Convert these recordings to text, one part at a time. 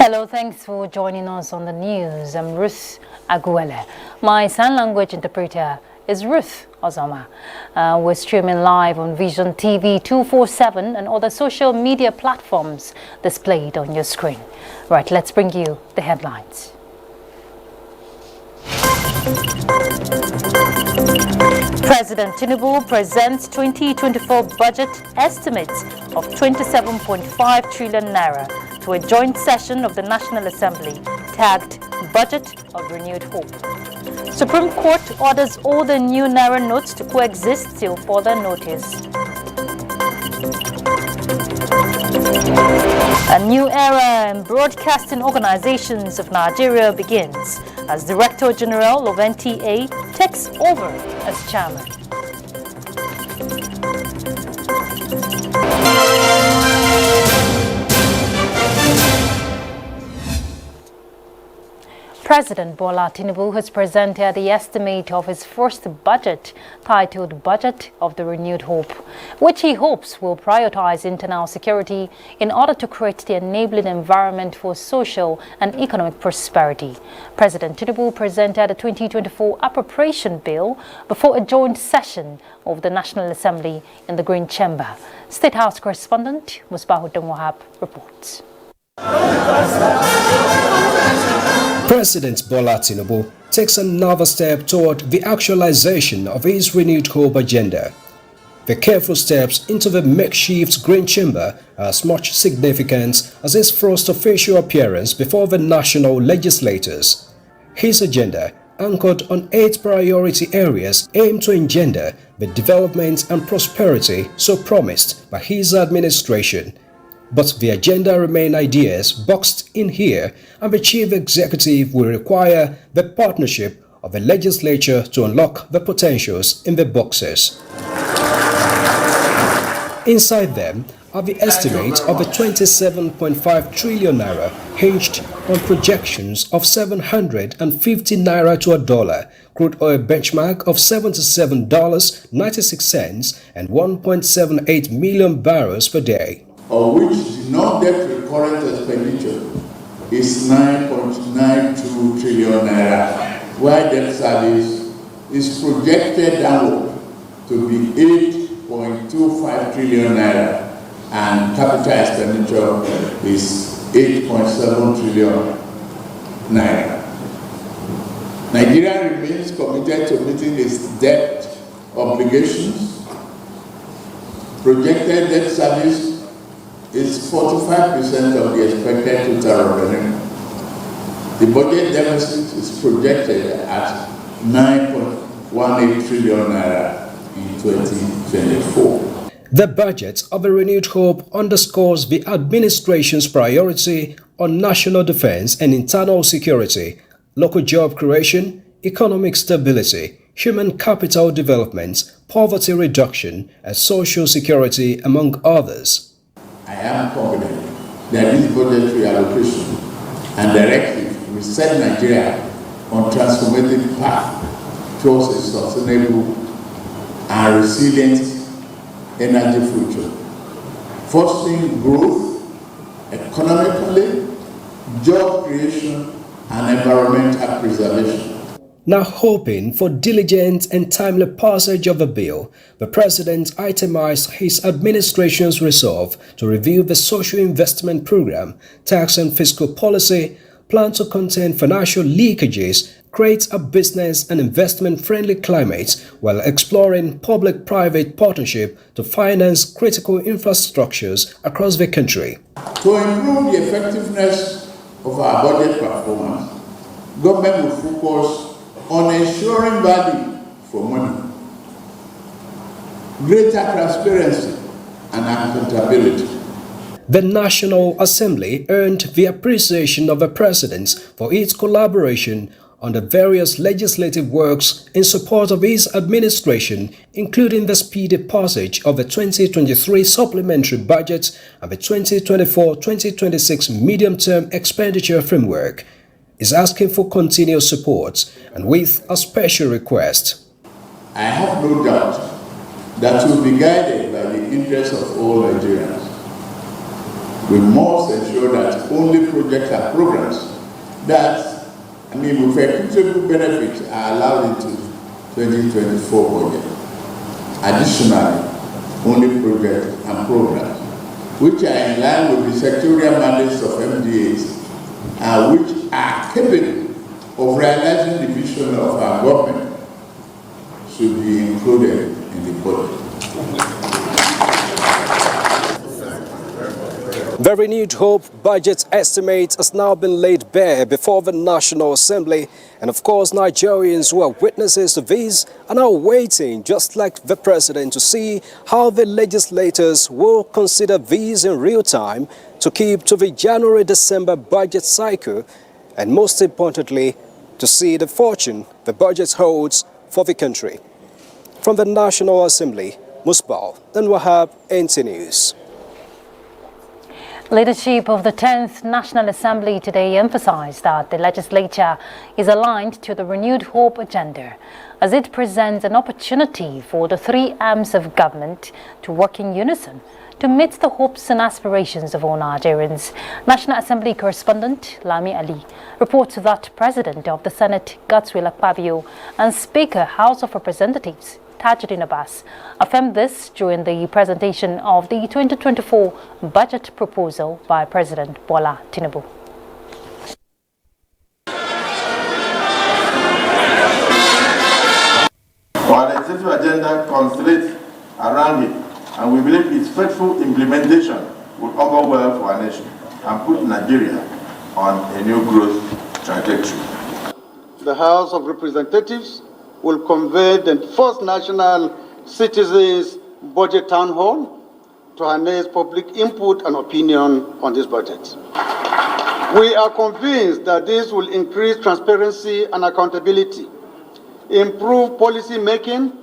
Hello, thanks for joining us on the news. I'm Ruth Aguele. My sign language interpreter is Ruth Ozoma. We're streaming live on Vision TV 247 and other social media platforms displayed on your screen. Right, let's bring you the headlines. President Tinubu presents 2024 budget estimates of 27.5 trillion naira to a joint session of the National Assembly tagged Budget of Renewed Hope. Supreme Court orders all the new naira notes to coexist till further notice. A new era in broadcasting organizations of Nigeria begins as Director General of NTA takes over as chairman. President Bola Tinubu has presented the estimate of his first budget, titled Budget of the Renewed Hope, which he hopes will prioritize internal security in order to create the enabling environment for social and economic prosperity. President Tinubu presented the 2024 appropriation bill before a joint session of the National Assembly in the Green Chamber. State House correspondent Musbahuddin Wahab reports. President Bola Tinubu takes another step toward the actualization of his renewed hope agenda. The careful steps into the makeshift Green Chamber are as much significant as his first official appearance before the national legislators. His agenda, anchored on 8 priority areas, aimed to engender the development and prosperity so promised by his administration. But the agenda remain ideas boxed in here, and the chief executive will require the partnership of the legislature to unlock the potentials in the boxes. Inside them are the estimates of the 27.5 trillion naira hinged on projections of 750 naira to a dollar, crude oil benchmark of $77.96 and 1.78 million barrels per day. Of which the non-debt recurrent expenditure is 9.92 trillion naira, while debt service is projected downward to be 8.25 trillion naira, and capital expenditure is 8.7 trillion naira. Nigeria remains committed to meeting its debt obligations. Projected debt service is 45% of the expected total revenue. The budget deficit is projected at 9.18 trillion naira in 2024. The budget of a renewed hope underscores the administration's priority on national defense and internal security, local job creation, economic stability, human capital development, poverty reduction, and social security, among others. I am confident that this budgetary allocation and directive will set Nigeria on transformative path towards a sustainable and resilient energy future, fostering growth economically, job creation, and environmental preservation. Now hoping for diligent and timely passage of the bill, the President itemized his administration's resolve to review the social investment program, tax and fiscal policy, plan to contain financial leakages, create a business and investment-friendly climate while exploring public-private partnership to finance critical infrastructures across the country. To improve the effectiveness of our budget performance, government will focus on ensuring value for money, greater transparency and accountability. The National Assembly earned the appreciation of the President for its collaboration on the various legislative works in support of his administration, including the speedy passage of the 2023 supplementary budget and the 2024-2026 medium-term expenditure framework. Is asking for continued support and with a special request. I have no doubt that you will be guided by the interests of all Nigerians. we must ensure that only projects and programs that, with equitable benefits are allowed into 2024 budget. Additionally, only projects and programs which are in line with the sectorial mandates of NTAs and which are capable of realizing the vision of our government should be included in the budget. The renewed hope budget estimate has now been laid bare before the National Assembly, and of course Nigerians who are witnesses to this are now waiting, just like the president, to see how the legislators will consider these in real time to keep to the January-December budget cycle, and most importantly, to see the fortune the budget holds for the country. From the National Assembly, Musbal, then Wahab, NTA News. Leadership of the 10th National Assembly today emphasized that the legislature is aligned to the renewed hope agenda, as it presents an opportunity for the three arms of government to work in unison to meet the hopes and aspirations of all Nigerians. National Assembly correspondent Lami Ali reports that President of the Senate Godswill Akpabio and Speaker House of Representatives Tajuddin Abbas affirmed this during the presentation of the 2024 budget proposal by President Bola Tinubu. Our legislative agenda concentrates around it, and we believe its faithful implementation will augur well for our nation and put Nigeria on a new growth trajectory. The House of Representatives will convene the first National Citizens Budget Town Hall to harness public input and opinion on this budget. We are convinced that this will increase transparency and accountability, improve policy making,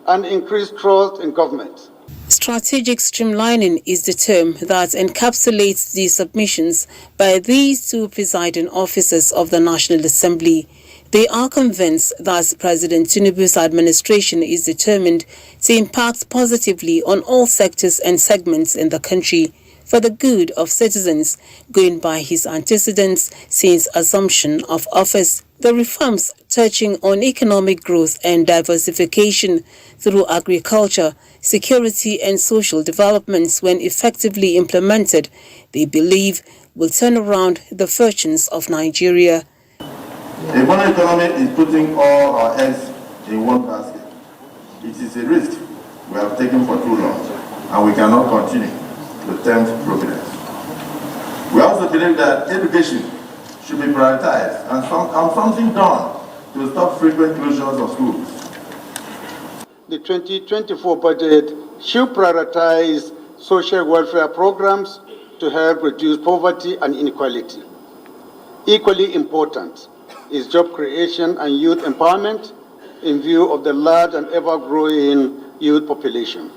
and increase trust in government. Strategic streamlining is the term that encapsulates the submissions by these two presiding officers of the National Assembly. They are convinced that President Tinubu's administration is determined to impact positively on all sectors and segments in the country for the good of citizens, going by his antecedents since assumption of office. The reforms touching on economic growth and diversification through agriculture, security and social developments, when effectively implemented, they believe will turn around the fortunes of Nigeria. A modern economy is putting all our eggs in one basket. It is a risk we have taken for too long, and we cannot continue to tempt progress. We also believe that education should be prioritized and something done to stop frequent closures of schools. The 2024 budget should prioritize social welfare programs to help reduce poverty and inequality. Equally important is job creation and youth empowerment in view of the large and ever-growing youth population.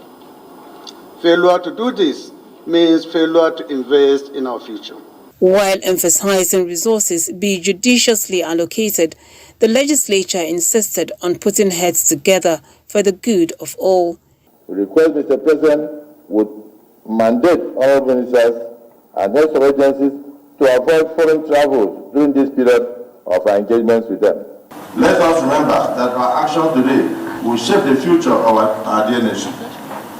Failure to do this means failure to invest in our future. While emphasizing resources be judiciously allocated, the legislature insisted on putting heads together for the good of all. We request Mr. President would mandate all ministers and heads of agencies to avoid foreign travel during this period of our engagements with them. Let us remember that our actions today will shape the future of our dear nation.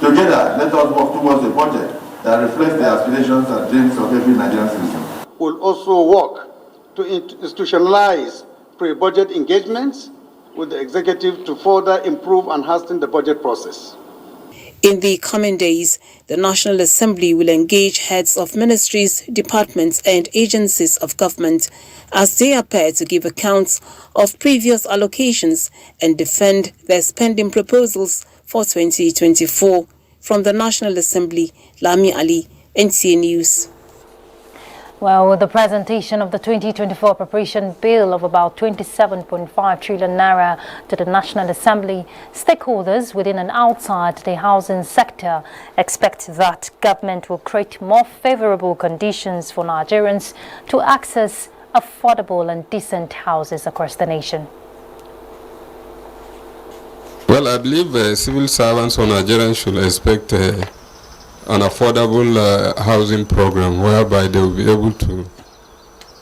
Together, let us work towards a budget that reflects the aspirations and dreams of every Nigerian citizen. We'll also work to institutionalize pre-budget engagements with the executive to further improve and hasten the budget process. In the coming days, the National Assembly will engage heads of ministries, departments and agencies of government as they appear to give accounts of previous allocations and defend their spending proposals for 2024. From the National Assembly, Lami Ali, NTA News. Well, the presentation of the 2024 appropriation bill of about 27.5 trillion naira to the National Assembly, stakeholders within and outside the housing sector expect that government will create more favorable conditions for Nigerians to access affordable and decent houses across the nation. Well, I believe civil servants or Nigerians should expect an affordable housing program whereby they will be able to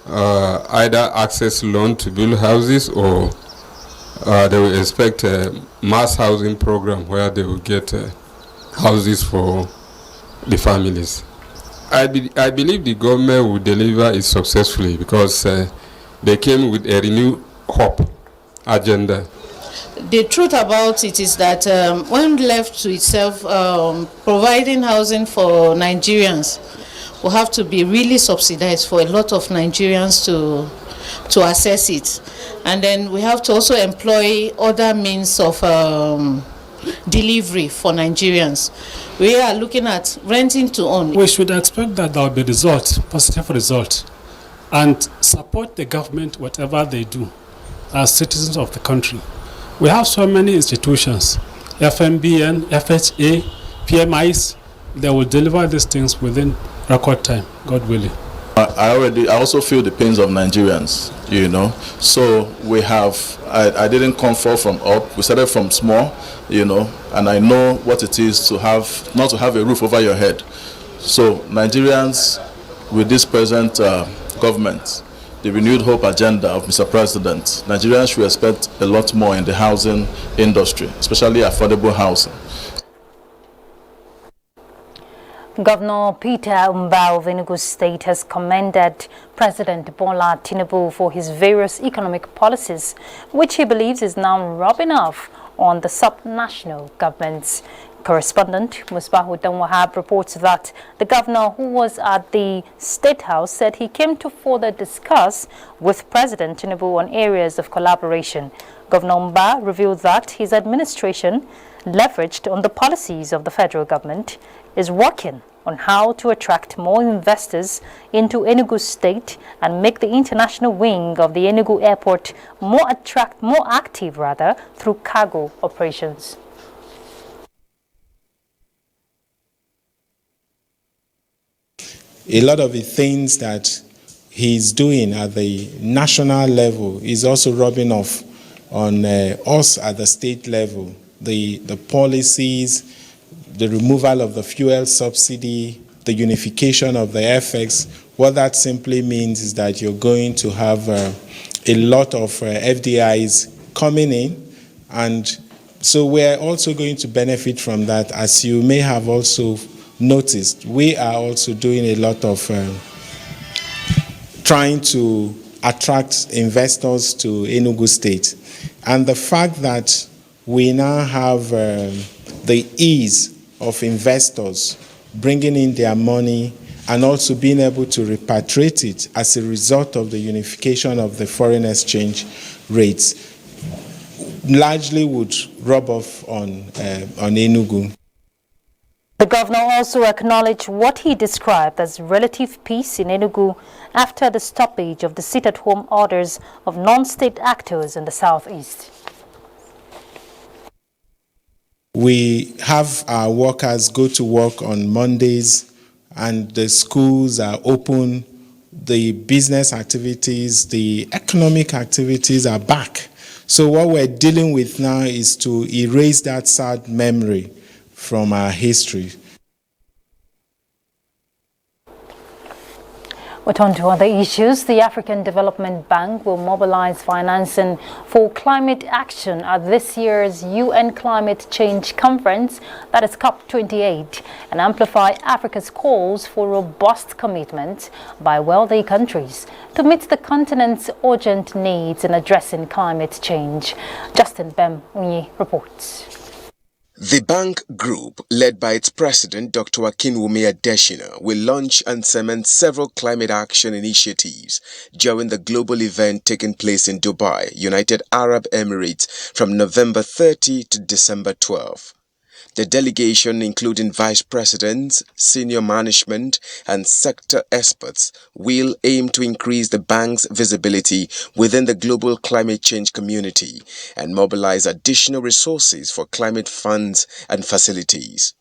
either access loan to build houses, or they will expect a mass housing program where they will get houses for the families. I believe the government will deliver it successfully because they came with a renewed hope agenda. The truth about it is that when left to itself, providing housing for Nigerians will have to be really subsidized for a lot of Nigerians to access it. And then we have to also employ other means of delivery for Nigerians. We are looking at renting to own. We should expect that there will be results, positive result, and support the government whatever they do as citizens of the country. We have so many institutions, FMBN, FHA, PMIs, they will deliver these things within record time, God willing. I also feel the pains of Nigerians, you know. So we have, I didn't come forth from up, we started from small, you know, and I know what it is to have, not to have a roof over your head. So Nigerians, with this present government, the renewed hope agenda of Mr. President, Nigerians should expect a lot more in the housing industry, especially affordable housing. Governor Peter Mbao of Enugu State has commended President Bola Tinubu for his various economic policies, which he believes is now rubbing off on the sub-national governments. Correspondent Musbahu Danwahab reports that the governor, who was at the State House, said he came to further discuss with President Tinubu on areas of collaboration. Governor Mba revealed that his administration, leveraged on the policies of the federal government, is working on how to attract more investors into Enugu State and make the international wing of the Enugu Airport more active through cargo operations. A lot of the things that he's doing at the national level is also rubbing off on us at the state level. The policies, the removal of the fuel subsidy, the unification of the FX, what that simply means is that you're going to have a lot of FDIs coming in, and so we're also going to benefit from that. As you may have also noticed, we are also doing a lot of trying to attract investors to Enugu State. And the fact that we now have the ease of investors bringing in their money and also being able to repatriate it as a result of the unification of the foreign exchange rates largely would rub off on Enugu. The governor also acknowledged what he described as relative peace in Enugu after the stoppage of the sit-at-home orders of non-state actors in the southeast. We have our workers go to work on Mondays, and the schools are open, the business activities, the economic activities are back. So what we're dealing with now is to erase that sad memory from our history. But on to other issues. The African Development Bank will mobilize financing for climate action at this year's UN Climate Change Conference, that is COP28, and amplify Africa's calls for robust commitment by wealthy countries to meet the continent's urgent needs in addressing climate change. Justin Bem Unyi reports. The bank group, led by its president, Dr. Akinwumi Adesina, will launch and cement several climate action initiatives during the global event taking place in Dubai, United Arab Emirates, from November 30 to December 12. The delegation, including vice presidents, senior management, and sector experts, will aim to increase the bank's visibility within the global climate change community and mobilize additional resources for climate funds and facilities.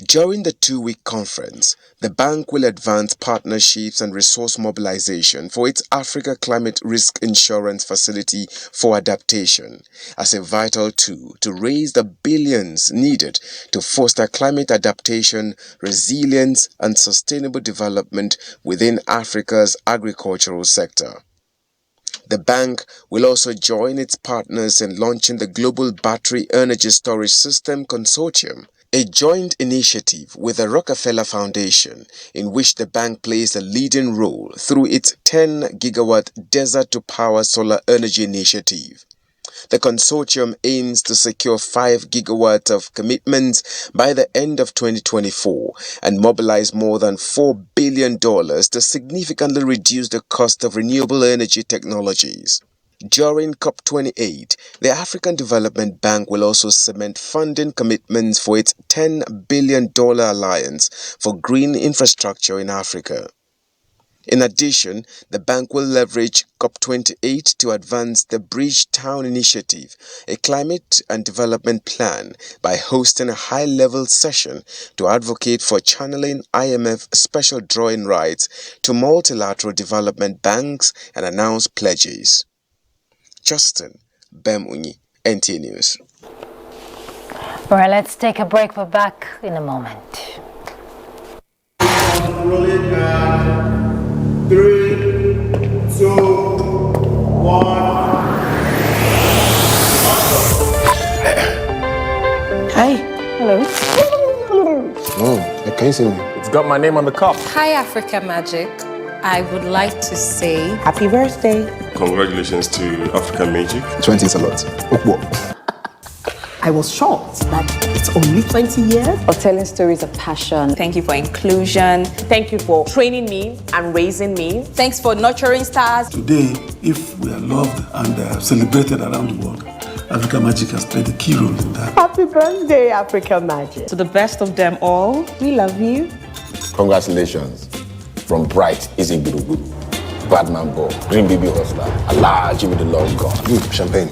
During the two-week conference, the bank will advance partnerships and resource mobilization for its Africa Climate Risk Insurance Facility for adaptation as a vital tool to raise the billions needed to foster climate adaptation, resilience, and sustainable development within Africa's agricultural sector. The bank will also join its partners in launching the Global Battery Energy Storage System Consortium, a joint initiative with the Rockefeller Foundation in which the bank plays a leading role through its 10-gigawatt Desert-to-Power Solar Energy Initiative. The consortium aims to secure 5 gigawatts of commitments by the end of 2024 and mobilize more than $4 billion to significantly reduce the cost of renewable energy technologies. During COP28, the African Development Bank will also cement funding commitments for its $10 billion alliance for green infrastructure in Africa. In addition, the bank will leverage COP28 to advance the Bridgetown Initiative, a climate and development plan, by hosting a high-level session to advocate for channeling IMF special drawing rights to multilateral development banks and announce pledges. Justin Bemunyi, NTA News. All right, let's take a break. We're back in a moment. 3, 2, 1. Hi. Hello. Can you see me? It's got my name on the cup. Hi, Africa Magic. I would like to say happy birthday. Congratulations to Africa Magic. 20 is a lot. I was shocked that it's only 20 years of telling stories of passion. Thank you for inclusion. Thank you for training me and raising me. Thanks for nurturing stars. Today, if we are loved and celebrated around the world, Africa Magic has played a key role in that. Happy birthday, Africa Magic. To the best of them all, we love you. Congratulations from Bright Easy Guru, Badman Ball, Green Baby Hustler, Allah, Jimmy the Long God. Champagne.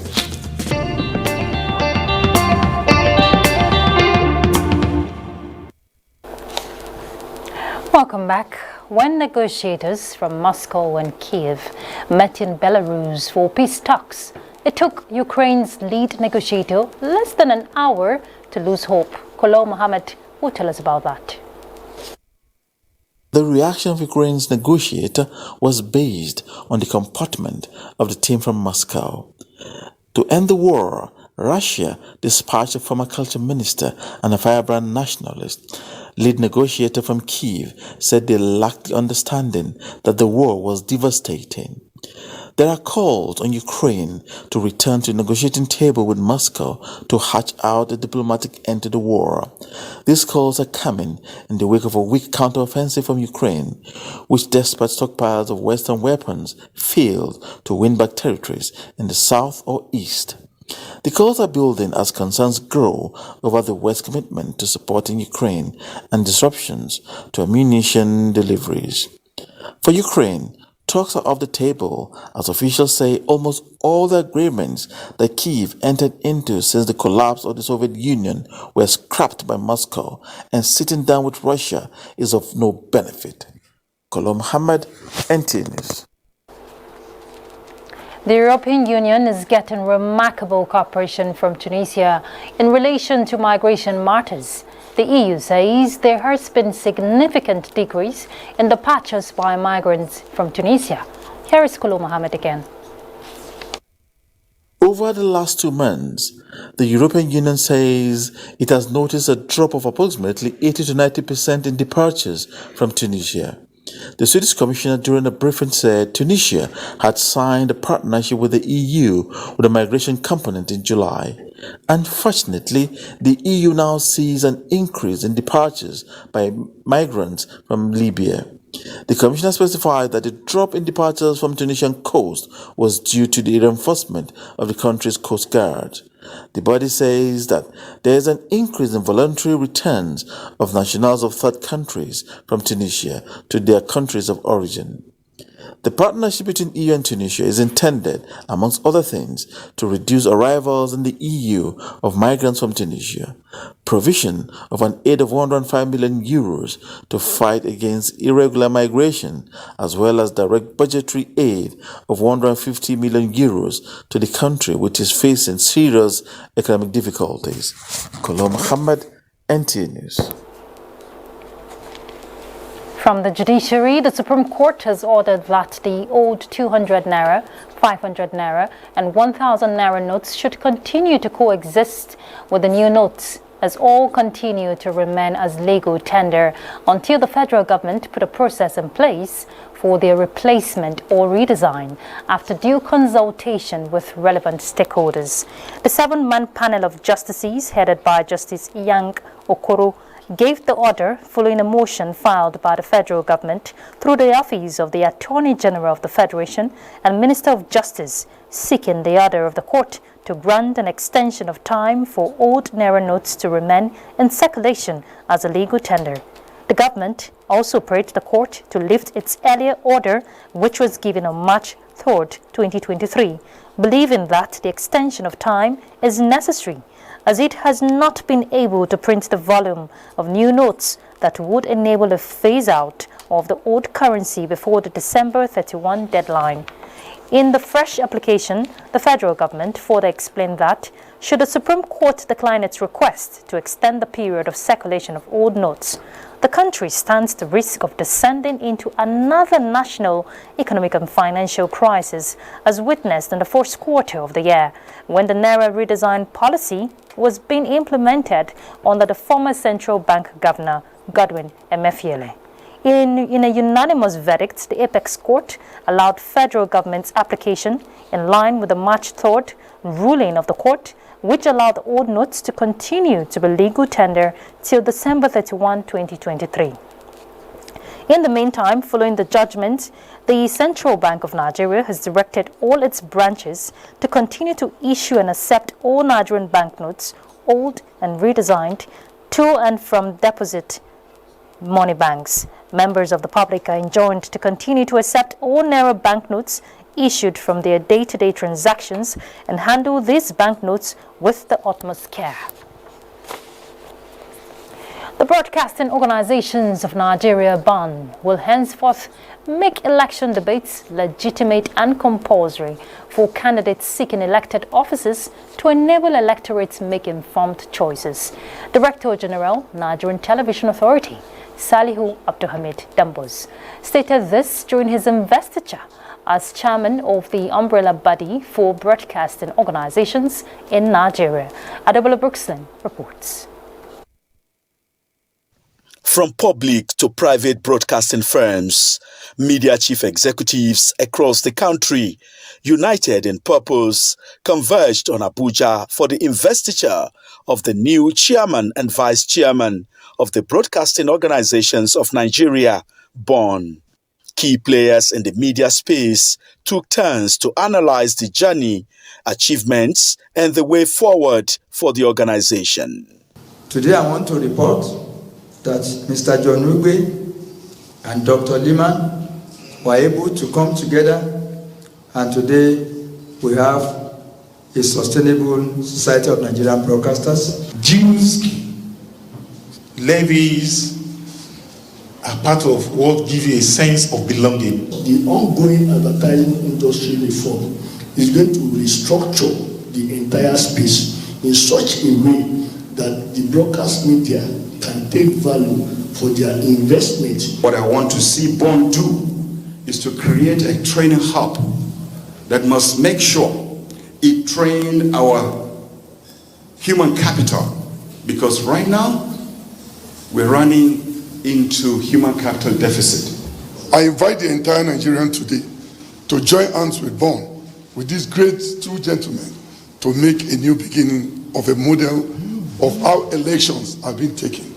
Welcome back. When negotiators from Moscow and Kiev met in Belarus for peace talks, it took Ukraine's lead negotiator less than an hour to lose hope. Kolo Mohammed will tell us about that. The reaction of Ukraine's negotiator was based on the comportment of the team from Moscow. To end the war, Russia dispatched a former culture minister and a firebrand nationalist. Lead negotiator from Kiev said they lacked the understanding that the war was devastating. There are calls on Ukraine to return to the negotiating table with Moscow to hatch out a diplomatic end to the war. These calls are coming in the wake of a weak counteroffensive from Ukraine, which, despite stockpiles of Western weapons, failed to win back territories in the south or east. The calls are building as concerns grow over the West's commitment to supporting Ukraine and disruptions to ammunition deliveries. For Ukraine, talks are off the table as officials say almost all the agreements that Kyiv entered into since the collapse of the Soviet Union were scrapped by Moscow, and sitting down with Russia is of no benefit. Kolo Mohammed, NTA News. The European Union is getting remarkable cooperation from Tunisia in relation to migration matters. The EU says there has been significant decrease in departures by migrants from Tunisia. Here is Kolo Mohammed again. Over the last 2 months, the European Union says it has noticed a drop of approximately 80 to 90% in departures from Tunisia. The Swedish Commissioner during a briefing said Tunisia had signed a partnership with the EU with a migration component in July. Unfortunately, the EU now sees an increase in departures by migrants from Libya. The Commissioner specified that the drop in departures from Tunisian coast was due to the reinforcement of the country's coast guard. The body says that there is an increase in voluntary returns of nationals of third countries from Tunisia to their countries of origin. The partnership between EU and Tunisia is intended, amongst other things, to reduce arrivals in the EU of migrants from Tunisia, provision of an aid of €105 million to fight against irregular migration, as well as direct budgetary aid of €150 million to the country, which is facing serious economic difficulties. Kolo Muhammad, NTA News. From the judiciary, the Supreme Court has ordered that the old 200 naira, 500 naira and 1,000 naira notes should continue to coexist with the new notes, as all continue to remain as legal tender until the federal government put a process in place for their replacement or redesign after due consultation with relevant stakeholders. The 7-man panel of justices, headed by Justice Yang Okoro, gave the order following a motion filed by the federal government through the office of the Attorney General of the Federation and Minister of Justice, seeking the order of the court to grant an extension of time for old naira notes to remain in circulation as a legal tender. The government also prayed the court to lift its earlier order, which was given on March 3rd, 2023, believing that the extension of time is necessary, as it has not been able to print the volume of new notes that would enable a phase-out of the old currency before the December 31 deadline. In the fresh application, the federal government further explained that, should the Supreme Court decline its request to extend the period of circulation of old notes, the country stands the risk of descending into another national economic and financial crisis, as witnessed in the first quarter of the year, when the Naira redesign policy was being implemented under the former central bank governor, Godwin Emefiele. In a unanimous verdict, the Apex Court allowed federal government's application in line with the March 3rd ruling of the court, which allowed the old notes to continue to be legal tender till December 31, 2023. In the meantime, following the judgment, the Central Bank of Nigeria has directed all its branches to continue to issue and accept all Nigerian banknotes, old and redesigned, to and from deposit money banks. Members of the public are enjoined to continue to accept all Naira banknotes issued from their day-to-day transactions and handle these banknotes with the utmost care. The broadcasting organizations of Nigeria, BAN, will henceforth make election debates legitimate and compulsory for candidates seeking elected offices to enable electorates make informed choices. Director General, Nigerian Television Authority, Salihu Abdulhamid Dambos, stated this during his investiture as chairman of the umbrella body for broadcasting organizations in Nigeria. Adebola Brooksland reports. From public to private broadcasting firms, media chief executives across the country, united in purpose, converged on Abuja for the investiture of the new chairman and vice chairman of the Broadcasting Organizations of Nigeria, BON. Key players in the media space took turns to analyze the journey, achievements, and the way forward for the organization. Today I want to report that Mr. John Rugbe and Dr. Liman were able to come together, and today we have a sustainable Society of Nigerian Broadcasters. Dues, levies are part of what gives you a sense of belonging. The ongoing advertising industry reform is going to restructure the entire space in such a way that the broadcast media can take value for their investment. What I want to see BON do is to create a training hub that must make sure it trains our human capital, because right now we're running into human capital deficit. I invite the entire Nigerian today to join hands with BON, with these great two gentlemen, to make a new beginning of a model of how elections have been taken.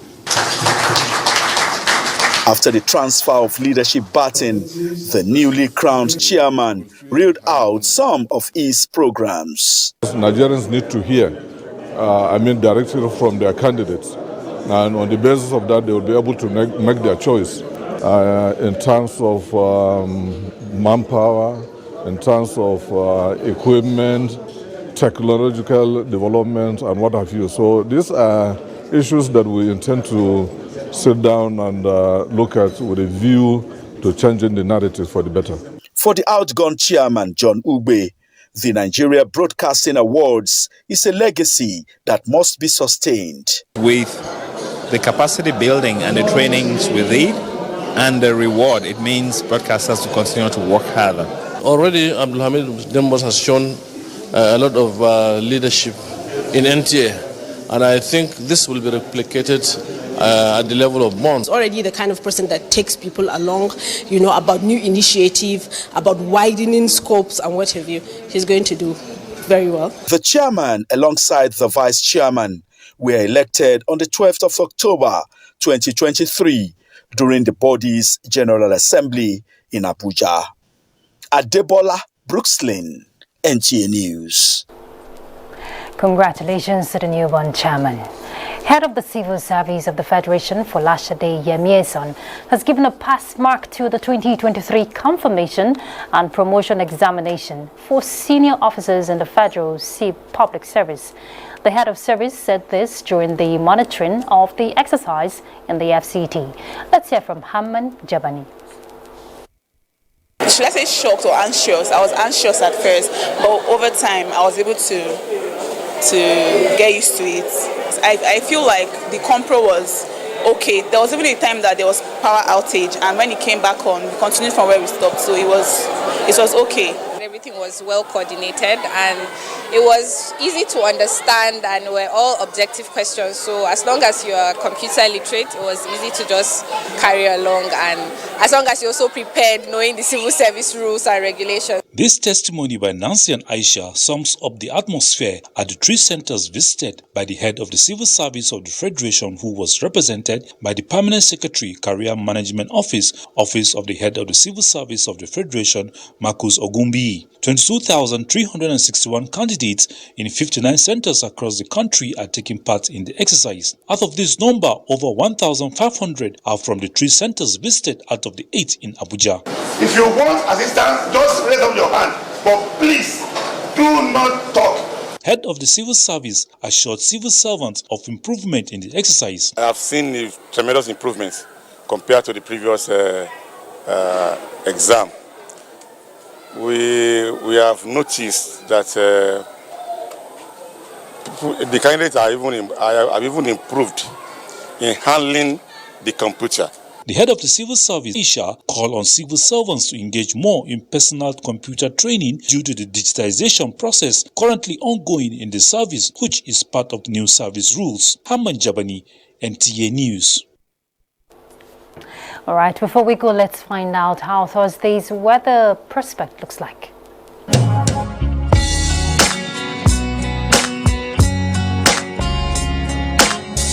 After the transfer of leadership baton, the newly crowned chairman reeled out some of his programs. Nigerians need to hear, directly from their candidates. And on the basis of that, they will be able to make their choice in terms of manpower, in terms of equipment, technological development, and what have you. So these are issues that we intend to sit down and look at with a view to changing the narrative for the better. For the outgone chairman, John Ugbe, the Nigeria Broadcasting Awards is a legacy that must be sustained. With the capacity building and the trainings with it and the reward, it means broadcasters to continue to work harder. Already, Abdulhamid Dembos has shown a lot of leadership in NTA, and I think this will be replicated at the level of bonds. Already the kind of person that takes people along, about new initiative, about widening scopes and what have you. He's going to do very well. The chairman alongside the vice chairman were elected on the 12th of October 2023 during the body's General Assembly in Abuja. Adebola Brookslyn, NTA News. Congratulations to the newborn chairman. Head of the Civil Service of the Federation, Folashade Yemieson, has given a pass mark to the 2023 confirmation and promotion examination for senior officers in the Federal Public Service. The head of service said this during the monitoring of the exercise in the FCT. Let's hear from Hamman Jabani. Should I say shocked or anxious? I was anxious at first, but over time I was able to get used to it. I feel like the compro was okay. There was even a time that there was power outage, and when it came back on, we continued from where we stopped, so it was okay. Everything was well coordinated and it was easy to understand and were all objective questions. So as long as you are computer literate, it was easy to just carry along, and as long as you're also prepared knowing the civil service rules and regulations. This testimony by Nancy and Aisha sums up the atmosphere at the 3 centers visited by the head of the Civil Service of the Federation, who was represented by the Permanent Secretary, Career Management Office of the Head of the Civil Service of the Federation, Marcus Ogumbi. 22,361 candidates in 59 centers across the country are taking part in the exercise. Out of this number, over 1,500 are from the 3 centers visited out of the 8 in Abuja. If you want assistance, just raise up your hand, but please do not talk. Head of the Civil Service assured civil servants of improvement in the exercise. I have seen tremendous improvements compared to the previous exam. We have noticed that the candidates have even improved in handling the computer. The head of the Civil Service, Aisha, called on civil servants to engage more in personal computer training due to the digitization process currently ongoing in the service, which is part of the new service rules. Hamman Jabani, NTA News. All right, before we go, let's find out how Thursday's weather prospect looks like.